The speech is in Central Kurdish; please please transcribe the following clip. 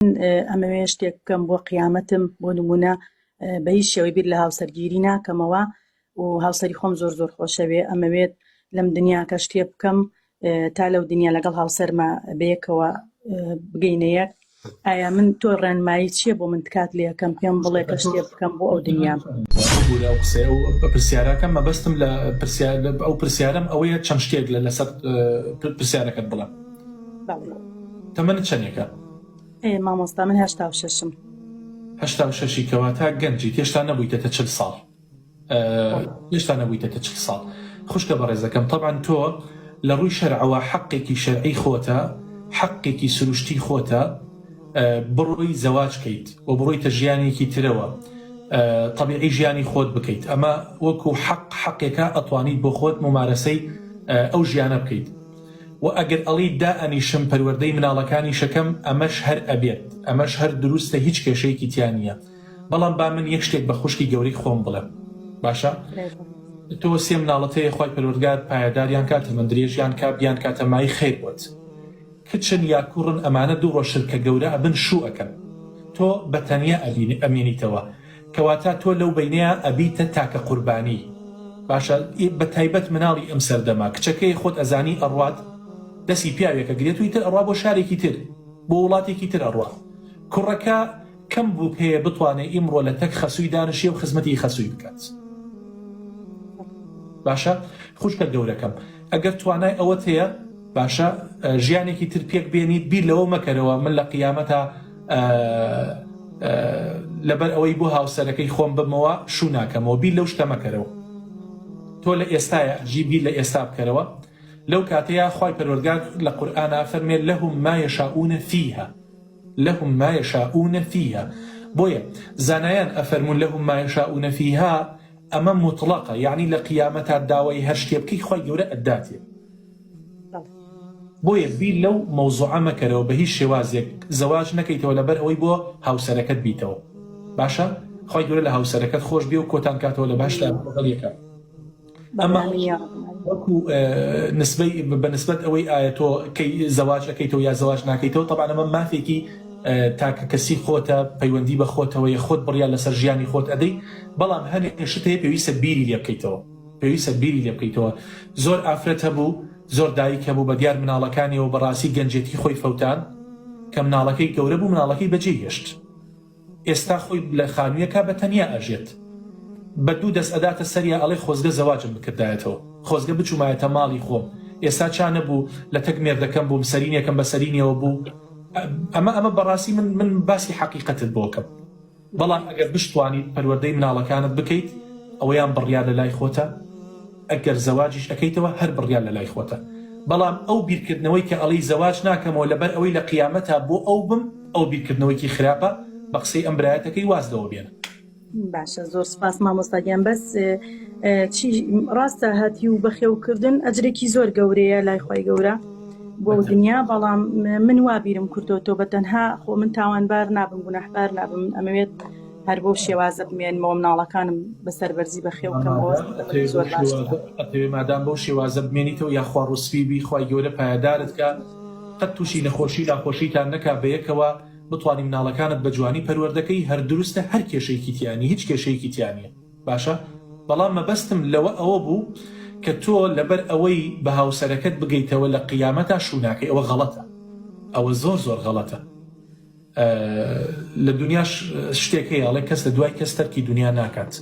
ئەمەوێ شتێک بکەم بۆ قیامەتم بۆ نمونە بە هیچ شێوەی بیر لە هاوسەرگیری ناکەمەوە و هاوسەری خۆم زۆر خۆشەوێ ئەمەوێت لەم دنیاکە شتێ بکەم تا لەو دنیا لەگەڵ هاوسەرمە بەیەکەوە بگەینە یەک. ئایا من تۆ ڕێنمایی چییە بۆ من تکات لێ یەکەم پێم بڵێ کە شتێ بکەم بۆ ئەو دنیام؟ بە پرسیارەکەم مەبەستم لە ئەو پرسیارم ئەوەیە چەند شتێک لەسەر پرسیارەکەت بڵێم. تەمەنت چەندێکە؟ مامۆستا من 86م. 86 کەواتە گەنجیت، هێشتا نەبوویتە 40 ساڵ. هێشتا نەبوویتە 40 ساڵ. خوشکە بەڕێزەکەم، طبعاً تۆ لە ڕووی شەرعەوە حەقێکی شەرعی خۆتە، حەقێکی سروشتی خۆتە بڕۆی زەواج بکەیت و بڕۆیتە ژیانێکی ترەوە، طبیعی ژیانی خۆت بکەیت. ئەمە وەکو حەقێکە ئەتوانیت بۆ خۆت ممارەسەی ئەو ژیانە بکەیت. و ئەگەر ئەڵی دائەنیشم پەروەردەی مناڵەکانی شەکەم، ئەمەش هەر ئەبێت، ئەمەش هەر دروستە، هیچ کێشەیەکی تیان نییە. بەڵام با من یەک شتێک بە خوشکی گەورەی خۆم بڵێم، باشە؟ تۆ سێ مناڵەت هەیە، خوای پەروەردگار پایەداریان کاتە، مندرێژیان کا، بیان کاتە مای خێر بۆت. کچن یا کوڕن ئەمانە دوو ڕۆژکە گەورە ئەبن شوو ئەەکەن، تۆ بەتەنیا ئەمێنیتەوە، کەواتە تۆ لەو بینەیە ئەبیتە تاکە قوربانی. باشە، بە تایبەت مناڵی ئەم سەردەما کچەکەی خۆت ئەزانی ئەڕوات دەسی پیاوێکە گرێتوی تر ئەڕوا بۆ شارێکی تر، بۆ وڵاتێکی تر ئەڕوا. کوڕەکە کەم بوو پێ بتوانێت ئیمڕۆ لە تەک خەسووی دانشێ و خزمەتی خەسووی بکات. باشە، خوشکە گەورەکەم، ئەگەر توانای ئەوەت هەیە، باشە، ژیانێکی تر پێک بێنیت، بیر لەوە مەکەرەوە من لە قیامەتە لەبەر ئەوەی بۆ هاوسەرەکەی خۆم بمەوە شوو ناکەمەوە، بیر لەو شتە مەکەرەوە. تۆ لە ئێستایە جی بیر لە ئێستا بکەرەوە. لەو کاتەیە خوای پەروەردگار لە قورئانە فەرمێت لەهم ما یەشاؤون فیها، لەهم ما یەشاؤون فیها. بۆیە زانایان ئەفەرمون لەهم ما یەشاؤون فیها، ئەمە مطلقە، یعنی لە قیامەتە داوای هەر شتێ بکەی خوای گەورە ئەداتێ. بۆیە بیر لەو مەوزوعە مەکەرەوە بە هیچ شێوازێک زەواج نەکەیتەوە لەبەر ئەوەی بۆ هاوسەرەکەت بیتەوە. باشە، خوای گەورە لە هاوسەرەکەت خۆش بێ و کۆتان کاتەوە لە باشدا بەڵێکە. ئەمە وەکو بەنسبەت ئەوەی ئایا تۆ زەواج ئەەکەیتەوە یا زەواج ناکەیتەوە، طبعاً ئەمە مافێکی تاکە کەسی خۆتە، پەیوەندی بە خۆتەوە، یە خۆت بڕیان لەسەر ژیانی خۆت ئەدەی. بەڵام هەنێک شت هەیە پێویستە بیری لێ بکەیتەوە، پێویستە بیری لێ بکەیتەوە. زۆر ئافرەت هەبوو، زۆر دایک هەبوو بە دیار مناڵەکانیەوە بەڕاستی گەنجێتی خۆی فەوتان، کە مناڵەکەی گەورە بوو، مناڵەکەی بەجێ هێشت. ئێستا خۆی لە خانوویەکە بە تەنیا ئەژێت، بە دوو دەست ئەداتە سەریا ئەڵێ خۆزگە زەواجم بکردایەتەوە، خۆزگە بچوومایەتە ماڵی خۆم. ئێستا چا نەبوو لە تەک مێردەکەم بووم، سەرینێکم بە سەرینیەوە بوو. ئەمە بەڕاستی من باسی حەقیقەتت بۆکەم. بەڵام ئەگەر بشتوانیت پەروەردەی مناڵەکانت بکەیت، ئەوەیان بڕیار لە لای خۆتە، ئەگەر زەواجیش ئەەکەیتەوە هەر بڕیار لە لای خۆتە. بەڵام ئەو بیرکردنەوەی کە ئەڵی زەواج ناکەمەوە لەبەر ئەوەی لە قیامەتە بۆ ئەو بم، ئەو بیرکردنەوەیکی خراپە، بە قسەی ئەم برایەتەکەی وازدەوە بێنە. باشە، زۆر سپاس مامۆستاگیان. بەس ڕاستە هەتی و بەخێوکردن ئەجرێکی زۆر گەورەیە لای خوای گەورە بۆ دنیا. بەڵام من وابیرم کردەوە تۆ بەتەنها خۆ من تاوانبار نابم، گوناحبار نابم، ئەمەوێت هەر بۆ شێوازە بمێنمەوە مناڵەکانم بەسەر بەرزی بەخێوکەمەوە. زۆر ئەتەوێ مادام بۆ شێوازە بمێنیتەوە یا خوا ڕوسپی بی، خوای گەورە پایەدارت کە قەت تووشی نەخۆشی لاخۆشیتان نەکا، بەیەکەوە بتوانی مناڵەکانت بە جوانی پەروەردەکەی. هەر دروستە، هەر کێشەیەکی تیانی، هیچ کێشەیەکی تیانە. باشە، بەڵام مەبەستم لەوە ئەوە بوو کە تۆ لەبەر ئەوەی بە هاوسەرەکەت بگەیتەوە لە قیامەتە شوو ناکەی. ئەوە غەڵەتە، ئەوە زۆر غەڵەتە. لە دنیاش شتێک هەیە، ئەڵێ کەس لە دوای کەس تەرکی دنیا ناکات.